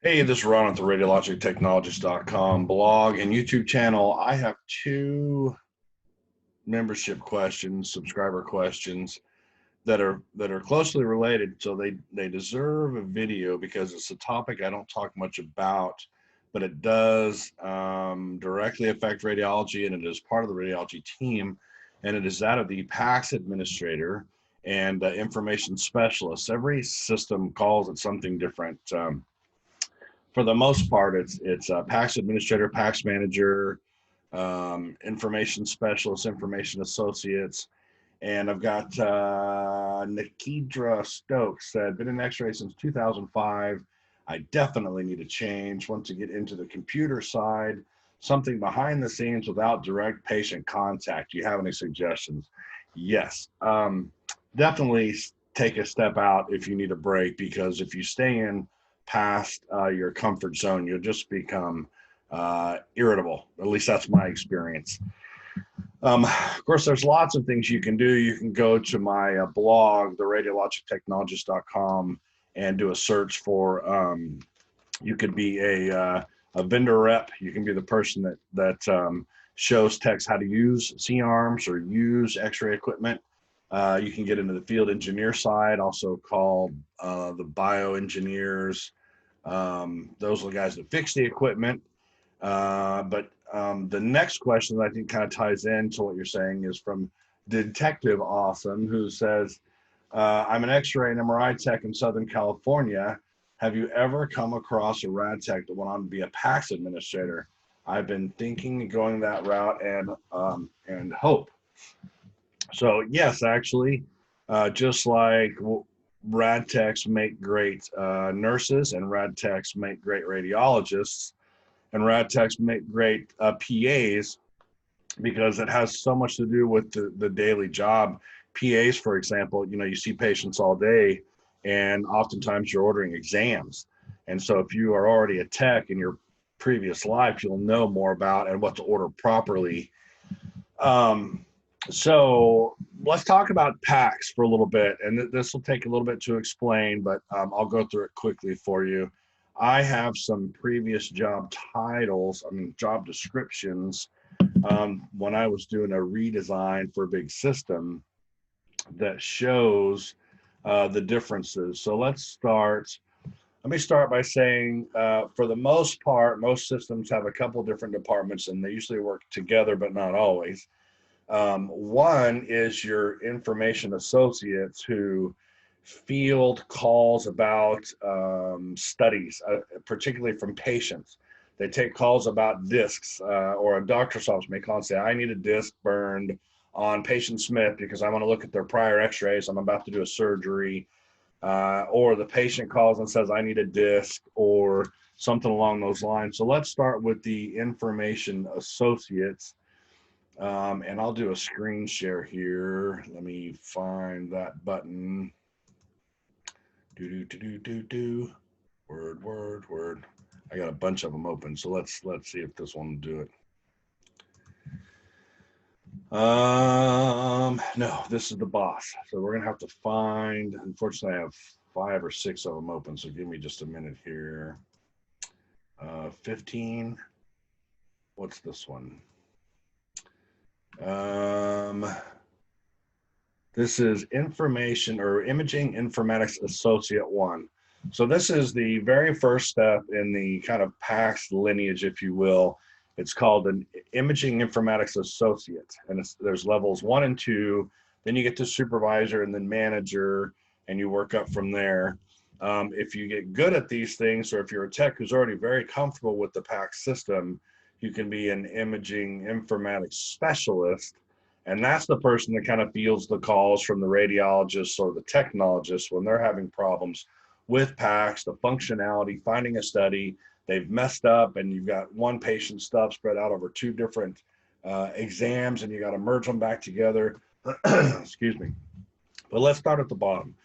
Hey, this is Ron at the Radiologic Technologist.com blog and YouTube channel. I have two membership questions, subscriber questions that are closely related, so they deserve a video because it's a topic I don't talk much about, but it does directly affect radiology, and it is part of the radiology team, and it is that of the PACS administrator and information specialist. Every system calls it something different. For the most part, it's a PACS administrator, PACS manager, information specialist, information associates, and I've got Nikidra Stokes said, been in Xray since 2005. I definitely need a change. Want to get into the computer side, something behind the scenes without direct patient contact. Do you have any suggestions? Yes, definitely take a step out if you need a break, because if you stay in past your comfort zone, you'll just become irritable. At least that's my experience. Of course, there's lots of things you can do. You can go to my blog, the radiologictechnologist.com, and do a search for, you could be a vendor rep. You can be the person that shows techs how to use C-arms or use X-ray equipment. You can get into the field engineer side, also called the bioengineers. Those are the guys that fix the equipment. But the next question that I think kind of ties into what you're saying is from Detective Awesome, who says, I'm an X-ray and MRI tech in Southern California. Have you ever come across a rad tech that went on to be a PACS administrator? I've been thinking of going that route and hope. So yes, actually, just like rad techs make great nurses, and rad techs make great radiologists, and rad techs make great PAs, because it has so much to do with the daily job. PAs, for example, you see patients all day, and oftentimes you're ordering exams. And so if you are already a tech in your previous life, you'll know more about and what to order properly. So let's talk about PACS for a little bit, and this will take a little bit to explain, but I'll go through it quickly for you. I have some previous job titles, job descriptions, when I was doing a redesign for a big system that shows the differences. So let me start by saying, for the most part, most systems have a couple different departments, and they usually work together, but not always. One is your information associates, who field calls about studies, particularly from patients. They take calls about discs, or a doctor's office may call and say, I need a disc burned on patient Smith because I want to look at their prior x-rays. I'm about to do a surgery. Or the patient calls and says, I need a disc, or something along those lines. So let's start with the information associates. And I'll do a screen share here. Let me find that button. Word. I got a bunch of them open, so let's see if this one will do it. No, this is the boss. So we're gonna have to find. Unfortunately, I have 5 or 6 of them open. So give me just a minute here. 15. What's this one? This is information or imaging informatics associate 1. So this is the very first step in the kind of PACS lineage, if you will. It's called an imaging informatics associate, and there's levels 1 and 2. Then you get to supervisor and then manager, and you work up from there. If you get good at these things, or if you're a tech who's already very comfortable with the PACS system, you can be an imaging informatics specialist. And that's the person that kind of fields the calls from the radiologists or the technologists when they're having problems with PACS, the functionality, finding a study, they've messed up, and you've got one patient stuff spread out over 2 different exams, and you got to merge them back together. Excuse me. But let's start at the bottom.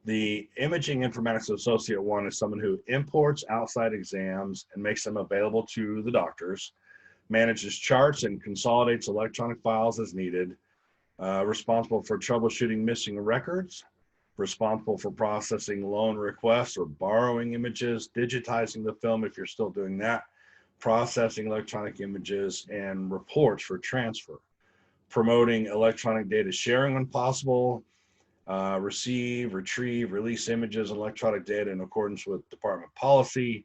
The imaging informatics associate 1 is someone who imports outside exams and makes them available to the doctors, manages charts and consolidates electronic files as needed, responsible for troubleshooting missing records, responsible for processing loan requests or borrowing images, digitizing the film if you're still doing that, processing electronic images, and reports for transfer, promoting electronic data sharing when possible, receive, retrieve, release images and electronic data in accordance with department policy,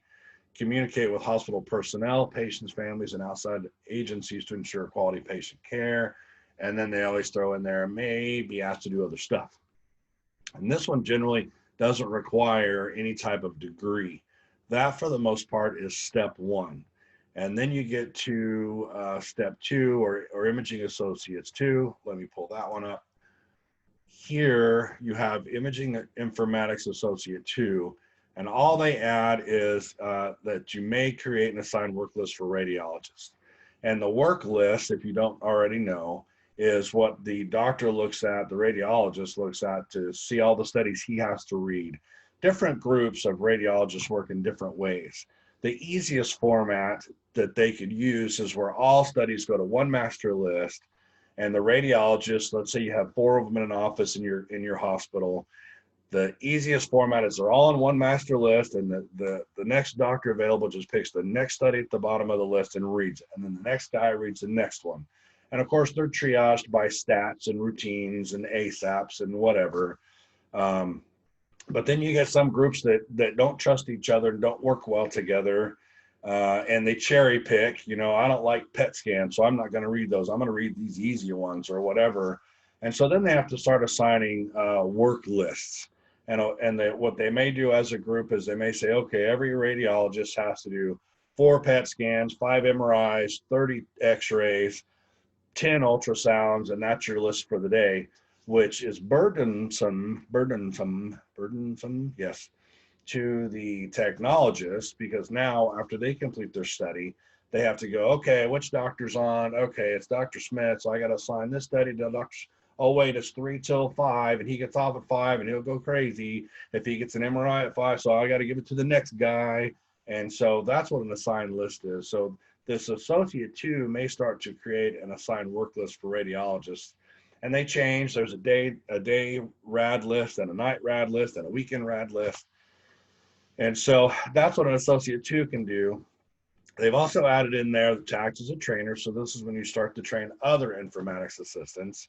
communicate with hospital personnel, patients, families, and outside agencies to ensure quality patient care. And then they always throw in there, may be asked to do other stuff. And this one generally doesn't require any type of degree. That, for the most part, is step one. And then you get to step two, or Imaging Associates 2. Let me pull that one up. Here you have Imaging Informatics Associate 2. And all they add is that you may create and assign work lists for radiologists. And the work list, if you don't already know, is what the doctor looks at, the radiologist looks at to see all the studies he has to read. Different groups of radiologists work in different ways. The easiest format that they could use is where all studies go to one master list, and the radiologist, let's say you have 4 of them in an office in your hospital. The easiest format is they're all on one master list, and the next doctor available just picks the next study at the bottom of the list and reads it. And then the next guy reads the next one. And of course, they're triaged by stats and routines and ASAPs and whatever. But then you get some groups that don't trust each other and don't work well together. And they cherry pick, I don't like PET scans, so I'm not going to read those. I'm going to read these easier ones or whatever. And so then they have to start assigning work lists. And what they may do as a group is they may say, okay, every radiologist has to do 4 PET scans, 5 MRIs, 30 X-rays, 10 ultrasounds, and that's your list for the day, which is burdensome, yes, to the technologist, because now after they complete their study, they have to go, okay, which doctor's on? Okay, it's Dr. Smith, so I got to assign this study to Dr. Oh, wait, it's 3 till 5, and he gets off at 5, and he'll go crazy if he gets an MRI at 5, so I got to give it to the next guy. And so that's what an assigned list is. So this Associate 2 may start to create an assigned work list for radiologists. And they change. There's a day rad list, and a night rad list, and a weekend rad list. And so that's what an Associate 2 can do. They've also added in there to act as a trainer. So this is when you start to train other informatics assistants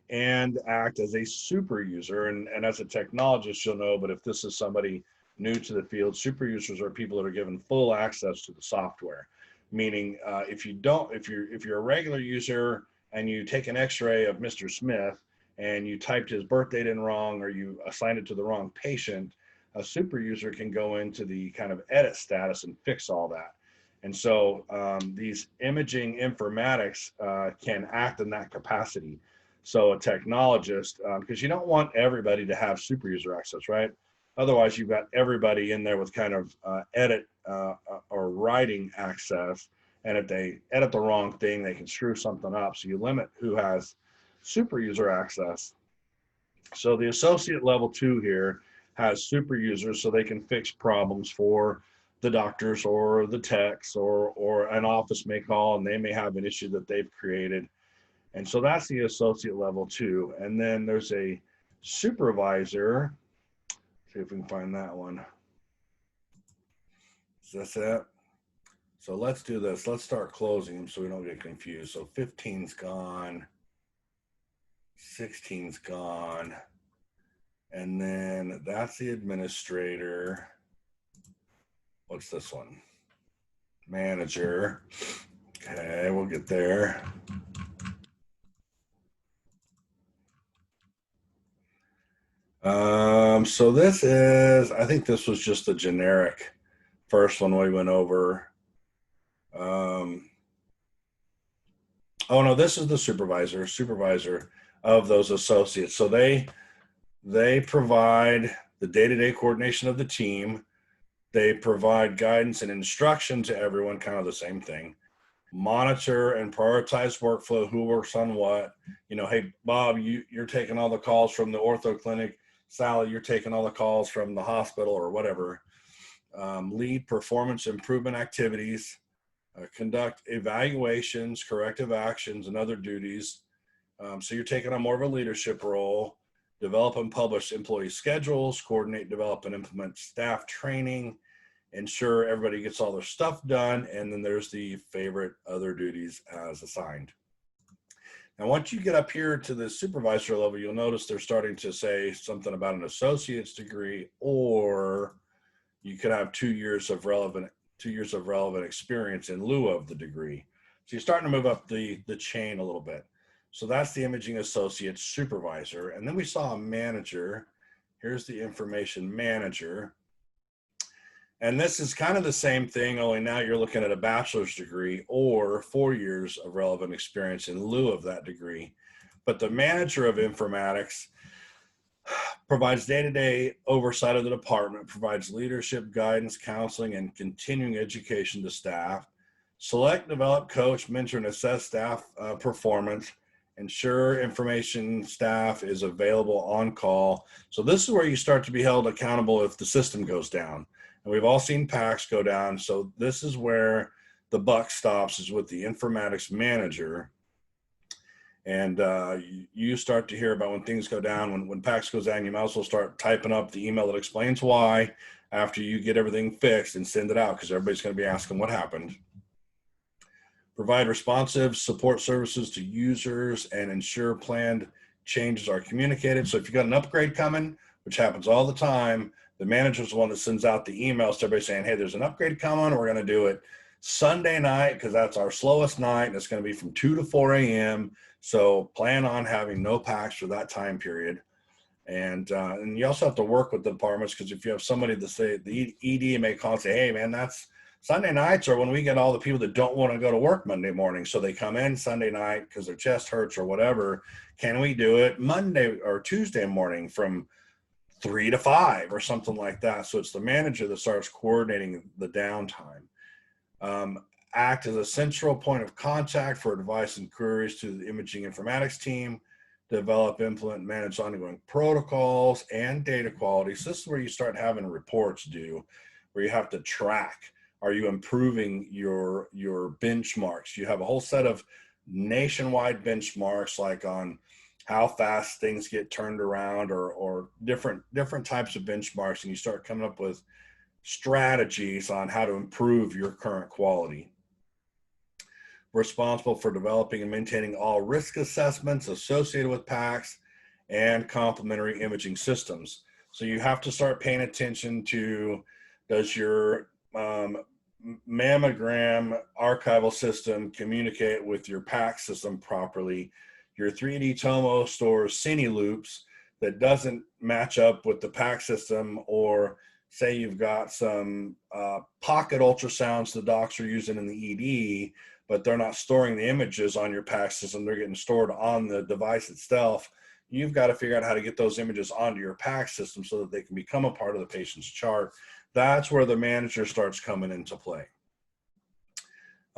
and act as a super user. And as a technologist, you'll know, but if this is somebody new to the field, super users are people that are given full access to the software. Meaning if you're a regular user and you take an X-ray of Mr. Smith and you typed his birth date in wrong, or you assigned it to the wrong patient, a super user can go into the kind of edit status and fix all that. And so these imaging informatics can act in that capacity. So a technologist, because you don't want everybody to have super user access, right? Otherwise, you've got everybody in there with kind of edit or writing access. And if they edit the wrong thing, they can screw something up. So you limit who has super user access. So the Associate level 2 here has super users, so they can fix problems for the doctors or the techs, or an office may call and they may have an issue that they've created. And so that's the Associate level 2. And then there's a Supervisor. See if we can find that one. Is that it? So let's do this. Let's start closing them so we don't get confused. So 15's gone. 16's gone. And then that's the administrator. What's this one? Manager. Okay, we'll get there. So this is, I think this was just a generic first one we went over. Oh no, this is the supervisor of those associates. So they provide the day-to-day coordination of the team. They provide guidance and instruction to everyone, kind of the same thing. Monitor and prioritize workflow, who works on what. Hey, Bob, you're taking all the calls from the ortho clinic. Sally, you're taking all the calls from the hospital or whatever. Lead performance improvement activities. Conduct evaluations, corrective actions, and other duties. So you're taking on more of a leadership role. develop and publish employee schedules, coordinate, develop, and implement staff training, ensure everybody gets all their stuff done, and then there's the favorite other duties as assigned. Now, once you get up here to the supervisor level, you'll notice they're starting to say something about an associate's degree, or you could have 2 years of relevant experience in lieu of the degree. So you're starting to move up the chain a little bit. So that's the imaging associate supervisor. And then we saw a manager. Here's the information manager. And this is kind of the same thing, only now you're looking at a bachelor's degree or 4 years of relevant experience in lieu of that degree. But the manager of informatics provides day-to-day oversight of the department, provides leadership, guidance, counseling, and continuing education to staff, select, develop, coach, mentor, and assess staff performance, ensure information staff is available on call. So this is where you start to be held accountable if the system goes down. And we've all seen PACS go down. So this is where the buck stops, is with the informatics manager. And you start to hear about when things go down. When PACS goes down, you might as well start typing up the email that explains why after you get everything fixed and send it out, because everybody's going to be asking what happened. Provide responsive support services to users and ensure planned changes are communicated. So if you've got an upgrade coming, which happens all the time, the manager is the one that sends out the emails to everybody saying, hey, there's an upgrade coming. We're going to do it Sunday night because that's our slowest night, and it's going to be from 2 to 4 a.m. So plan on having no PACS for that time period. And you also have to work with the departments, because if you have somebody that say, the ED may call and say, hey, man, that's Sunday nights are when we get all the people that don't want to go to work Monday morning. So they come in Sunday night because their chest hurts or whatever. Can we do it Monday or Tuesday morning from 3 to 5 or something like that? So it's the manager that starts coordinating the downtime. Act as a central point of contact for advice and queries to the imaging informatics team, develop, implement, manage ongoing protocols and data quality. So this is where you start having reports due, where you have to track. Are you improving your benchmarks? You have a whole set of nationwide benchmarks, like on how fast things get turned around, or different types of benchmarks, and you start coming up with strategies on how to improve your current quality. Responsible for developing and maintaining all risk assessments associated with PACS and complementary imaging systems. So you have to start paying attention to, does your mammogram archival system communicate with your PACS system properly? Your 3D Tomo stores cine loops that doesn't match up with the PACS system, or say you've got some pocket ultrasounds the docs are using in the ED, but they're not storing the images on your PACS system, they're getting stored on the device itself. You've got to figure out how to get those images onto your PACS system so that they can become a part of the patient's chart. That's where the manager starts coming into play.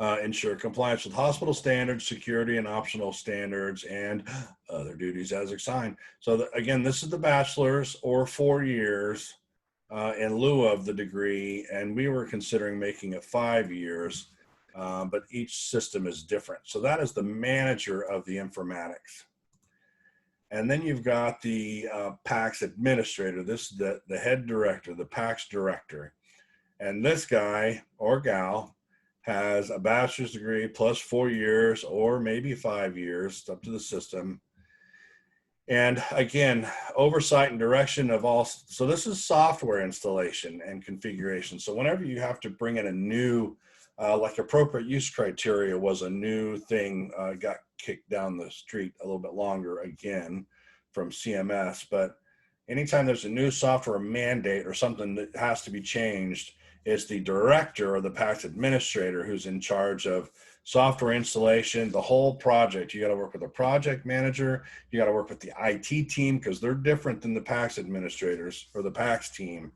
Ensure compliance with hospital standards, security and optional standards, and other duties as assigned. So again, this is the bachelor's or 4 years in lieu of the degree, and we were considering making it 5 years, but each system is different. So that is the manager of the informatics. And then you've got the PACS administrator. This is the head director, the PACS director. And this guy or gal has a bachelor's degree plus 4 years, or maybe 5 years, it's up to the system. And again, oversight and direction of all. So this is software installation and configuration. So whenever you have to bring in a new, like appropriate use criteria was a new thing, got kicked down the street a little bit longer again from CMS. But anytime there's a new software mandate or something that has to be changed, it's the director or the PACS administrator who's in charge of software installation, the whole project. You got to work with a project manager. You got to work with the IT team, because they're different than the PACS administrators or the PACS team.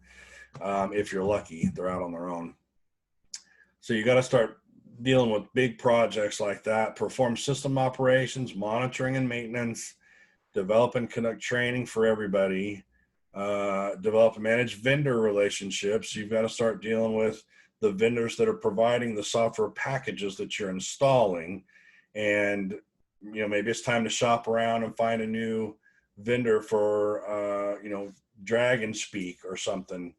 If you're lucky, they're out on their own. So you got to start dealing with big projects like that, perform system operations, monitoring and maintenance, develop and conduct training for everybody, develop and manage vendor relationships. You've got to start dealing with the vendors that are providing the software packages that you're installing. And, you know, maybe it's time to shop around and find a new vendor for, you know, Dragon Speak or something.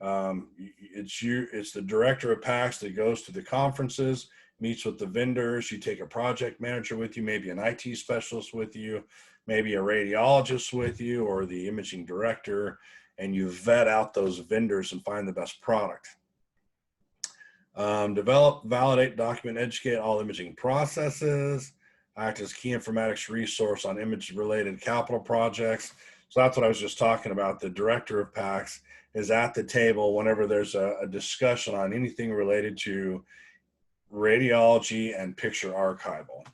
It's the director of PACS that goes to the conferences, meets with the vendors. You take a project manager with you, maybe an IT specialist with you, maybe a radiologist with you, or the imaging director, and you vet out those vendors and find the best product. Develop, validate, document, educate all imaging processes, act as key informatics resource on image-related capital projects. So that's what I was just talking about. The director of PACS is at the table whenever there's a discussion on anything related to radiology and picture archival.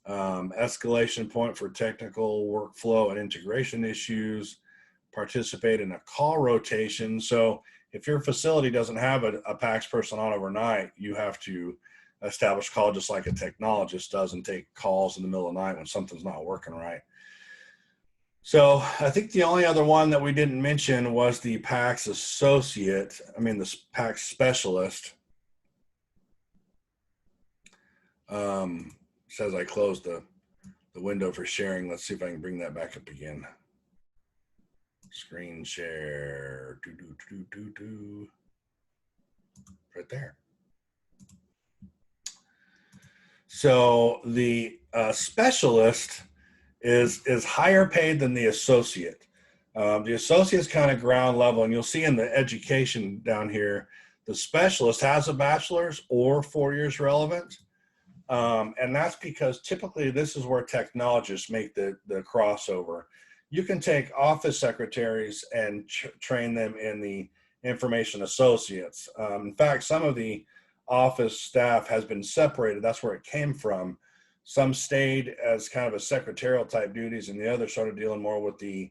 Escalation point for technical workflow and integration issues. Participate in a call rotation. So if your facility doesn't have a PACS person on overnight, you have to establish call just like a technologist does and take calls in the middle of the night when something's not working right. So I think the only other one that we didn't mention was the PACS associate, the PACS specialist. Says I closed the window for sharing. Let's see if I can bring that back up again. Screen share, right there. So the specialist is higher paid than the associate. The associate's kind of ground level, and you'll see in the education down here, the specialist has a bachelor's or 4 years relevant. And that's because typically this is where technologists make the crossover. You can take office secretaries and train them in the information associates. In fact, some of the office staff has been separated. That's where it came from. Some stayed as kind of a secretarial type duties, and the others started dealing more with the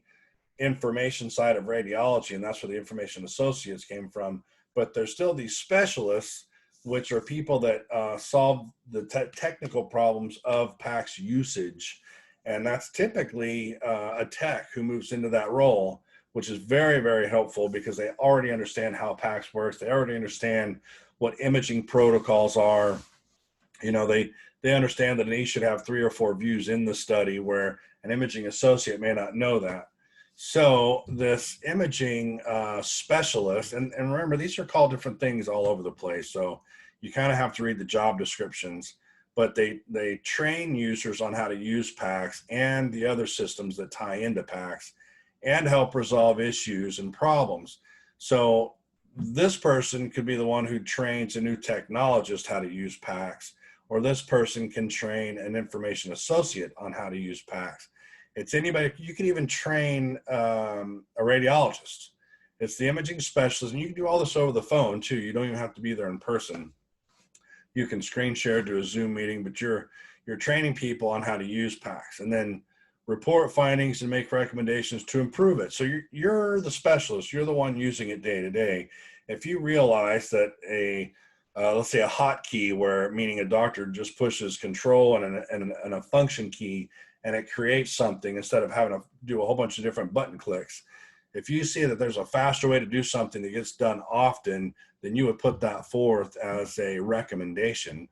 information side of radiology, and that's where the information associates came from. But there's still these specialists, which are people that solve the technical problems of PACS usage. And that's typically a tech who moves into that role, which is very, very helpful because they already understand how PACS works. They already understand what imaging protocols are. You know, they understand that they should have 3 or 4 views in the study, where an imaging associate may not know that. So this imaging specialist, and remember, these are called different things all over the place. So you kind of have to read the job descriptions, but they train users on how to use PACS and the other systems that tie into PACS and help resolve issues and problems. So this person could be the one who trains a new technologist how to use PACS, or this person can train an information associate on how to use PACS. It's anybody. You can even train a radiologist. It's the imaging specialist, and you can do all this over the phone too. You don't even have to be there in person. You can screen share, do a Zoom meeting, but you're training people on how to use PACS, and then report findings and make recommendations to improve it. So you're the specialist. You're the one using it day to day. If you realize that let's say a hotkey, meaning a doctor just pushes control and a function key, and it creates something instead of having to do a whole bunch of different button clicks. If you see that there's a faster way to do something that gets done often, then you would put that forth as a recommendation.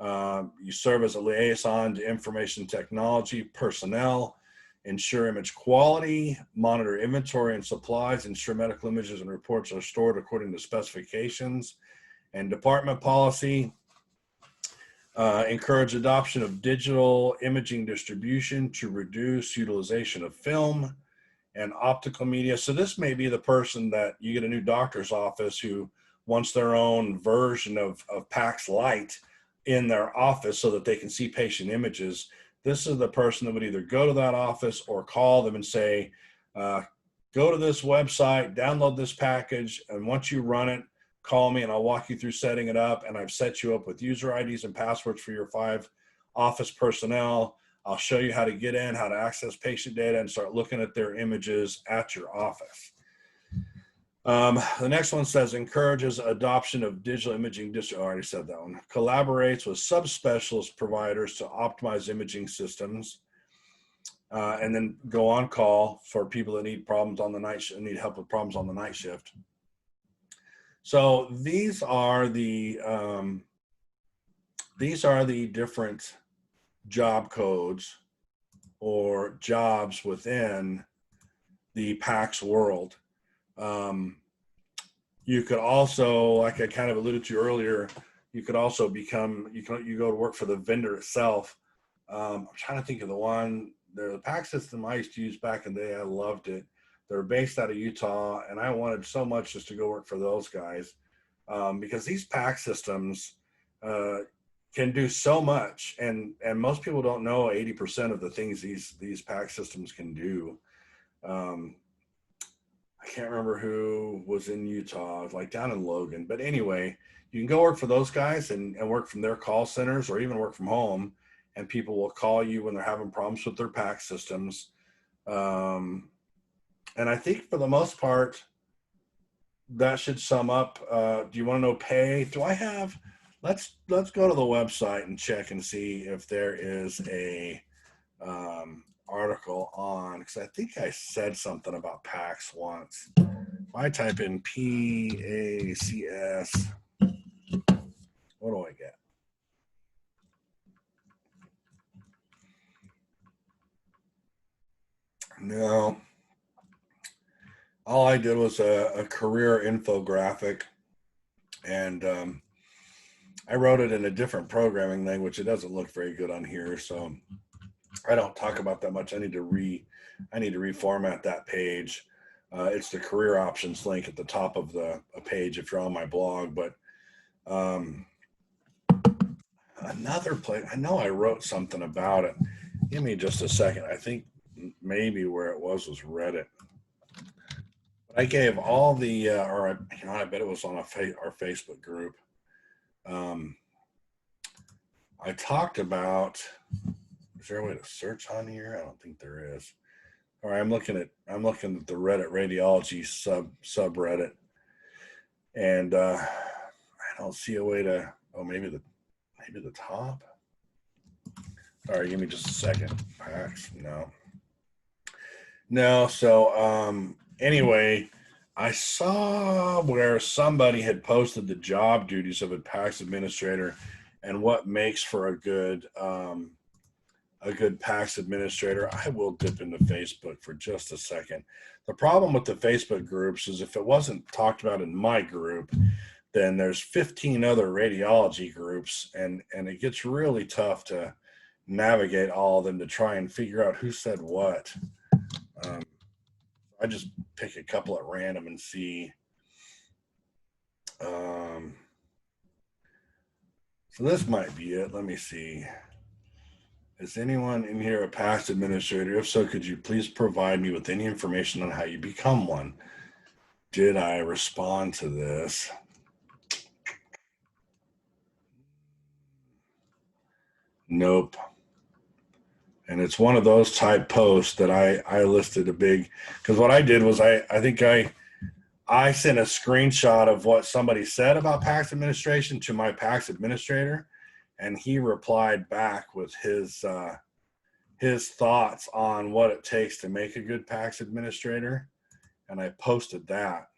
You serve as a liaison to information technology personnel, ensure image quality, monitor inventory and supplies, ensure medical images and reports are stored according to specifications and department policy. Encourage adoption of digital imaging distribution to reduce utilization of film and optical media. So this may be the person that you get a new doctor's office who wants their own version of PACS Lite in their office so that they can see patient images. This is the person that would either go to that office or call them and say, go to this website, download this package, and once you run it, call me and I'll walk you through setting it up. And I've set you up with user IDs and passwords for your 5 office personnel. I'll show you how to get in, how to access patient data, and start looking at their images at your office. The next one says encourages adoption of digital imaging. I already said that one. Collaborates with subspecialist providers to optimize imaging systems, and then go on call for people that need problems on the night shift, need help with problems on the night shift. So these are the different job codes or jobs within the PACS world. You could also, like I kind of alluded to earlier, you could also become, you go to work for the vendor itself. I'm trying to think of the PACS system I used to use back in the day. I loved it. They're based out of Utah, and I wanted so much just to go work for those guys, because these PACS systems can do so much, and most people don't know 80% of the things these PACS systems can do. I can't remember who was in Utah, like down in Logan. But anyway, you can go work for those guys and work from their call centers, or even work from home, and people will call you when they're having problems with their PACS systems. And I think for the most part, that should sum up. Do you want to know pay? Do I have, let's go to the website and check and see if there is a article on, because I think I said something about PACS once. If I type in PACS, what do I get? No. All I did was a career infographic, and I wrote it in a different programming language. It doesn't look very good on here, so I don't talk about that much. I need to reformat that page. It's the career options link at the top of the page if you're on my blog. But another place, I know I wrote something about it. Give me just a second. I think maybe where it was Reddit. I gave all the, I bet it was on our Facebook group. I talked about, is there a way to search on here? I don't think there is. All right, I'm looking at the Reddit Radiology subreddit, and I don't see a way to. Oh, maybe the top. All right, give me just a second. PACS, no. So anyway, I saw where somebody had posted the job duties of a PACS administrator and what makes for a good PACS administrator. I will dip into Facebook for just a second. The problem with the Facebook groups is if it wasn't talked about in my group, then there's 15 other radiology groups, and it gets really tough to navigate all of them to try and figure out who said what. I just pick a couple at random and see. So this might be it. Let me see. Is anyone in here a PACS administrator? If so, could you please provide me with any information on how you become one? Did I respond to this? Nope. And it's one of those type posts that I listed a big, because what I did was I think I sent a screenshot of what somebody said about PACS administration to my PACS administrator, and he replied back with his thoughts on what it takes to make a good PACS administrator, and I posted that,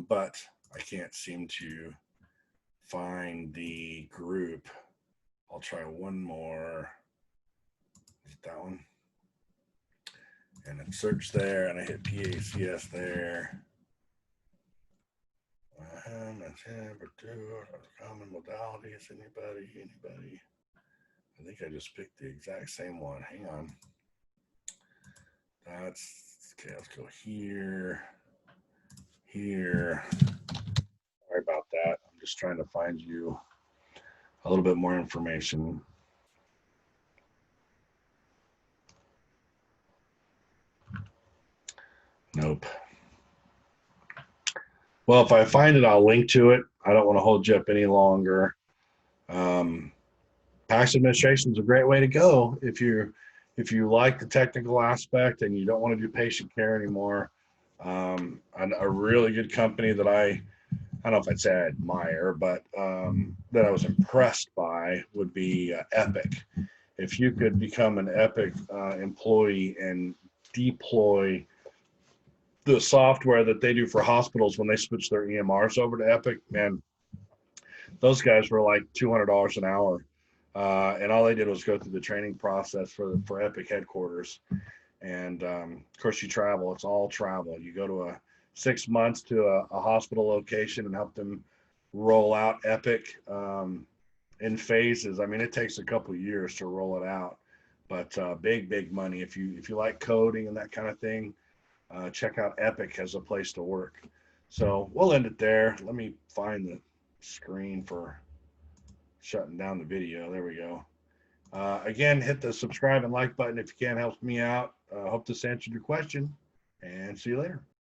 but I can't seem to find the group. I'll try one more. That one, and then search there, and I hit PACS there. Common modalities. Anybody? I think I just picked the exact same one. Hang on. That's okay. Let's go here. Sorry about that. I'm just trying to find you a little bit more information. Nope. Well, if I find it, I'll link to it. I don't want to hold you up any longer. PACS administration is a great way to go if you like the technical aspect and you don't want to do patient care anymore. A really good company that I don't know if I'd say I admire, but that I was impressed by would be Epic. If you could become an Epic employee and deploy the software that they do for hospitals when they switch their EMRs over to Epic, man, those guys were like $200 an hour. And all they did was go through the training process for Epic headquarters. And of course, you travel. It's all travel. You go to 6 months to a hospital location and help them roll out Epic in phases. I mean, it takes a couple of years to roll it out, but big money. If you like coding and that kind of thing, check out Epic as a place to work. So we'll end it there. Let me find the screen for shutting down the video. There we go. Again, hit the subscribe and like button if you can. Helps me out. Hope this answered your question, and see you later.